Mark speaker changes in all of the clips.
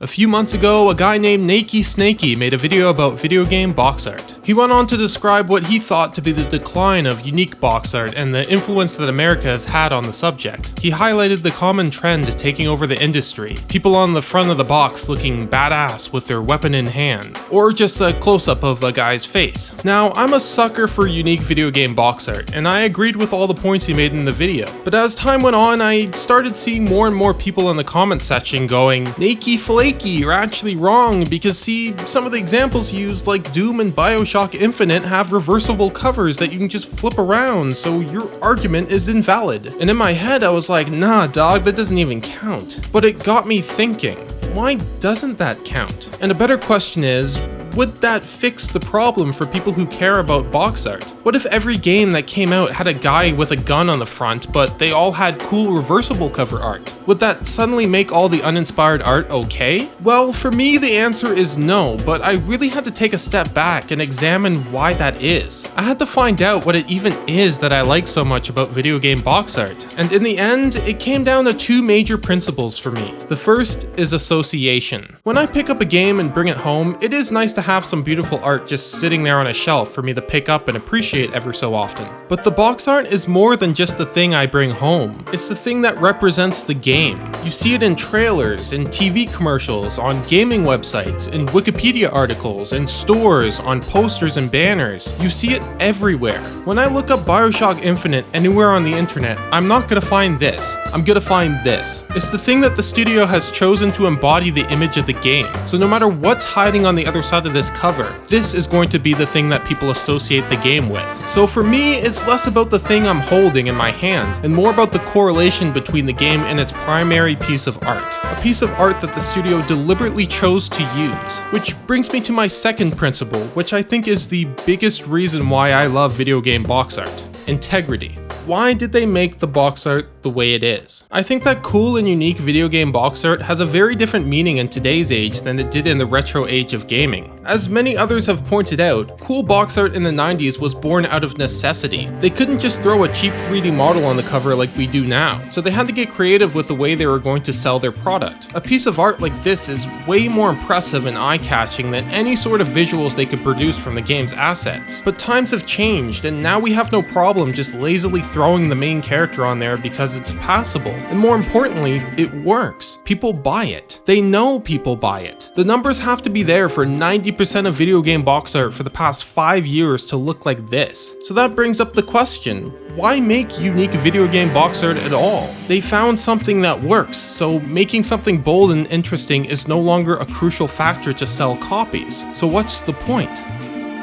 Speaker 1: A few months ago, a guy named Nakey Snakey made a video about video game box art. He went on to describe what he thought to be the decline of unique box art and the influence that America has had on the subject. He highlighted the common trend taking over the industry, people on the front of the box looking badass with their weapon in hand, or just a close-up of a guy's face. Now, I'm a sucker for unique video game box art, and I agreed with all the points he made in the video. But as time went on, I started seeing more and more people in the comment section going, Nakey Flaky, you're actually wrong, because see, some of the examples used like Doom and Bioshock Infinite have reversible covers that you can just flip around, so your argument is invalid. And in my head I was like, nah dog, that doesn't even count. But it got me thinking, why doesn't that count? And a better question is, would that fix the problem for people who care about box art? What if every game that came out had a guy with a gun on the front, but they all had cool reversible cover art? Would that suddenly make all the uninspired art okay? Well, for me the answer is no, but I really had to take a step back and examine why that is. I had to find out what it even is that I like so much about video game box art, and in the end, it came down to two major principles for me. The first is association. When I pick up a game and bring it home, it is nice to have some beautiful art just sitting there on a shelf for me to pick up and appreciate ever so often. But the box art is more than just the thing I bring home. It's the thing that represents the game. You see it in trailers, in TV commercials, on gaming websites, in Wikipedia articles, in stores, on posters and banners. You see it everywhere. When I look up Bioshock Infinite anywhere on the internet, I'm not gonna find this. I'm gonna find this. It's the thing that the studio has chosen to embody the image of the game. So no matter what's hiding on the other side of this cover, this is going to be the thing that people associate the game with. So for me, it's less about the thing I'm holding in my hand, and more about the correlation between the game and its primary piece of art. A piece of art that the studio deliberately chose to use. Which brings me to my second principle, which I think is the biggest reason why I love video game box art. Integrity. Why did they make the box art the way it is? I think that cool and unique video game box art has a very different meaning in today's age than it did in the retro age of gaming. As many others have pointed out, cool box art in the 90s was born out of necessity. They couldn't just throw a cheap 3D model on the cover like we do now, so they had to get creative with the way they were going to sell their product. A piece of art like this is way more impressive and eye-catching than any sort of visuals they could produce from the game's assets. But times have changed, and now we have no problem just lazily throwing the main character on there because it's passable. And more importantly, it works. People buy it. They know people buy it. The numbers have to be there for 90% of video game box art for the past 5 years to look like this. So that brings up the question, why make unique video game box art at all? They found something that works, so making something bold and interesting is no longer a crucial factor to sell copies. So what's the point?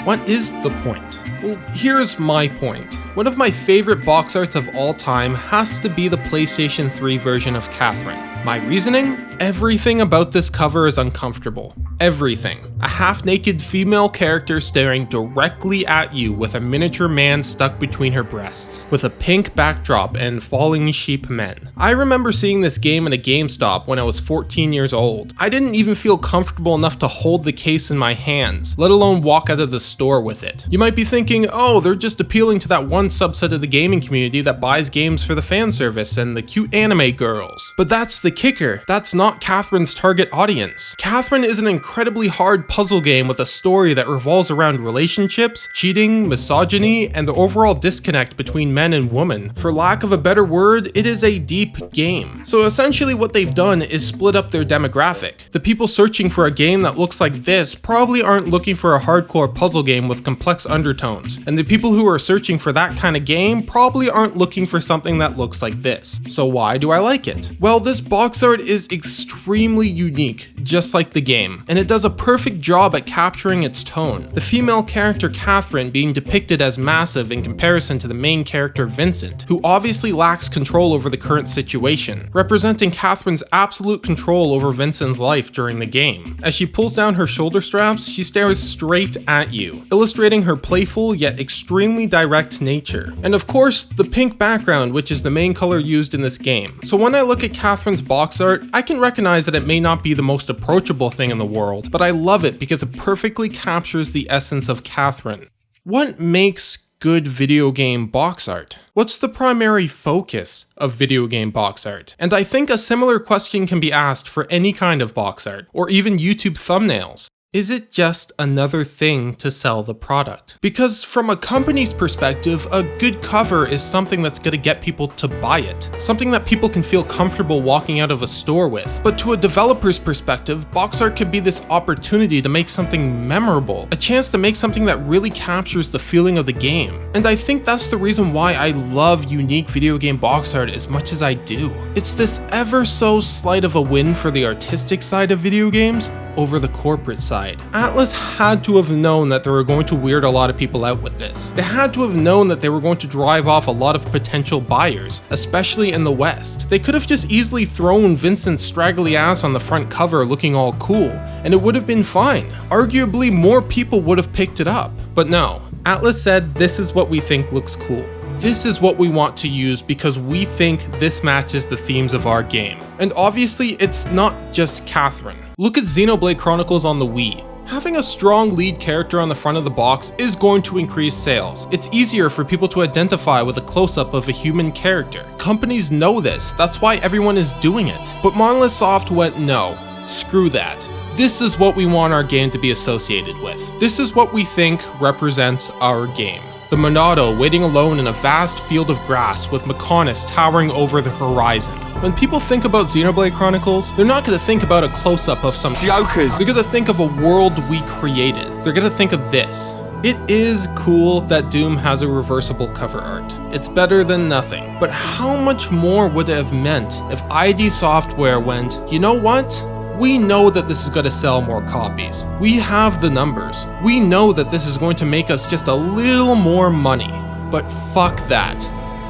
Speaker 1: What is the point? Well, here's my point. One of my favorite box arts of all time has to be the PlayStation 3 version of Catherine. My reasoning? Everything about this cover is uncomfortable. Everything. A half-naked female character staring directly at you with a miniature man stuck between her breasts, with a pink backdrop and falling sheep men. I remember seeing this game at a GameStop when I was 14 years old. I didn't even feel comfortable enough to hold the case in my hands, let alone walk out of the store with it. You might be thinking, oh, they're just appealing to that one subset of the gaming community that buys games for the fan service and the cute anime girls. But that's the kicker. That's not Catherine's target audience. Catherine is an incredibly hard puzzle game with a story that revolves around relationships, cheating, misogyny, and the overall disconnect between men and women. For lack of a better word, it is a deep game. So essentially what they've done is split up their demographic. The people searching for a game that looks like this probably aren't looking for a hardcore puzzle game with complex undertones, and the people who are searching for that kind of game probably aren't looking for something that looks like this. So why do I like it? Well, this box art is extremely unique, just like the game, and it does a perfect job at capturing its tone. The female character Catherine being depicted as massive in comparison to the main character Vincent, who obviously lacks control over the current situation, representing Catherine's absolute control over Vincent's life during the game. As she pulls down her shoulder straps, she stares straight at you, illustrating her playful yet extremely direct nature. And of course, the pink background, which is the main color used in this game. So when I look at Catherine's box art, I can recognize that it may not be the most approachable thing in the world, but I love it because it perfectly captures the essence of Catherine. What makes good video game box art? What's the primary focus of video game box art? And I think a similar question can be asked for any kind of box art, or even YouTube thumbnails. Is it just another thing to sell the product? Because from a company's perspective, a good cover is something that's gonna get people to buy it. Something that people can feel comfortable walking out of a store with. But to a developer's perspective, box art could be this opportunity to make something memorable. A chance to make something that really captures the feeling of the game. And I think that's the reason why I love unique video game box art as much as I do. It's this ever so slight of a win for the artistic side of video games over the corporate side. Atlus had to have known that they were going to weird a lot of people out with this. They had to have known that they were going to drive off a lot of potential buyers, especially in the West. They could have just easily thrown Vincent's straggly ass on the front cover looking all cool, and it would have been fine. Arguably, more people would have picked it up. But no, Atlus said, this is what we think looks cool. This is what we want to use because we think this matches the themes of our game. And obviously, it's not just Catherine. Look at Xenoblade Chronicles on the Wii. Having a strong lead character on the front of the box is going to increase sales. It's easier for people to identify with a close-up of a human character. Companies know this, that's why everyone is doing it. But Monolith Soft went, no, screw that. This is what we want our game to be associated with. This is what we think represents our game. The Monado waiting alone in a vast field of grass with Mechonis towering over the horizon. When people think about Xenoblade Chronicles, they're not going to think about a close-up of some jokers. They're going to think of a world we created. They're going to think of this. It is cool that Doom has a reversible cover art. It's better than nothing. But how much more would it have meant if ID Software went, you know what? We know that this is going to sell more copies. We have the numbers. We know that this is going to make us just a little more money. But fuck that.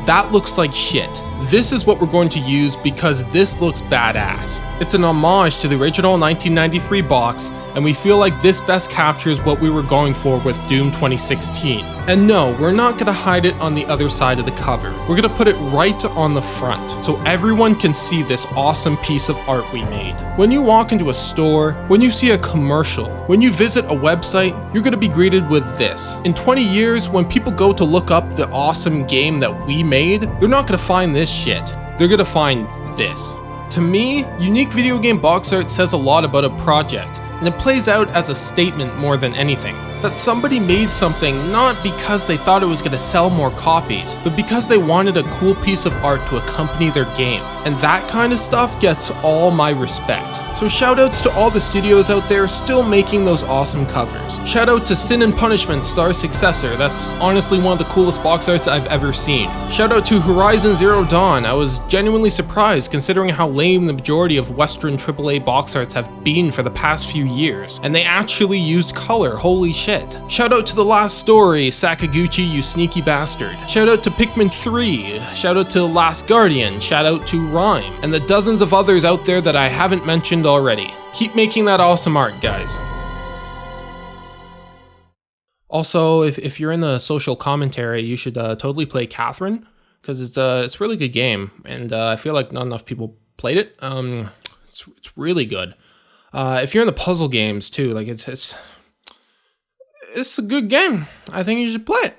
Speaker 1: That looks like shit. This is what we're going to use because this looks badass. It's an homage to the original 1993 box, and we feel like this best captures what we were going for with Doom 2016. And no, we're not gonna hide it on the other side of the cover. We're gonna put it right on the front, so everyone can see this awesome piece of art we made. When you walk into a store, when you see a commercial, when you visit a website, you're gonna be greeted with this. In 20 years, when people go to look up the awesome game that we made, they're not gonna find this shit. They're gonna find this. To me, unique video game box art says a lot about a project, and it plays out as a statement more than anything. That somebody made something not because they thought it was going to sell more copies, but because they wanted a cool piece of art to accompany their game. And that kind of stuff gets all my respect. So shoutouts to all the studios out there still making those awesome covers. Shoutout to Sin and Punishment Star's Successor, that's honestly one of the coolest box arts I've ever seen. Shoutout to Horizon Zero Dawn, I was genuinely surprised considering how lame the majority of Western AAA box arts have been for the past few years, and they actually used color, holy shit. Shoutout to The Last Story, Sakaguchi, you sneaky bastard. Shoutout to Pikmin 3, shoutout to Last Guardian, shoutout to Rhyme, and the dozens of others out there that I haven't mentioned already. Keep making that awesome art, guys. Also, if you're in the social commentary, you should totally play Catherine, because it's a really good game, and I feel like not enough people played it. It's really good. If you're in the puzzle games too, like it's a good game. I think you should play it.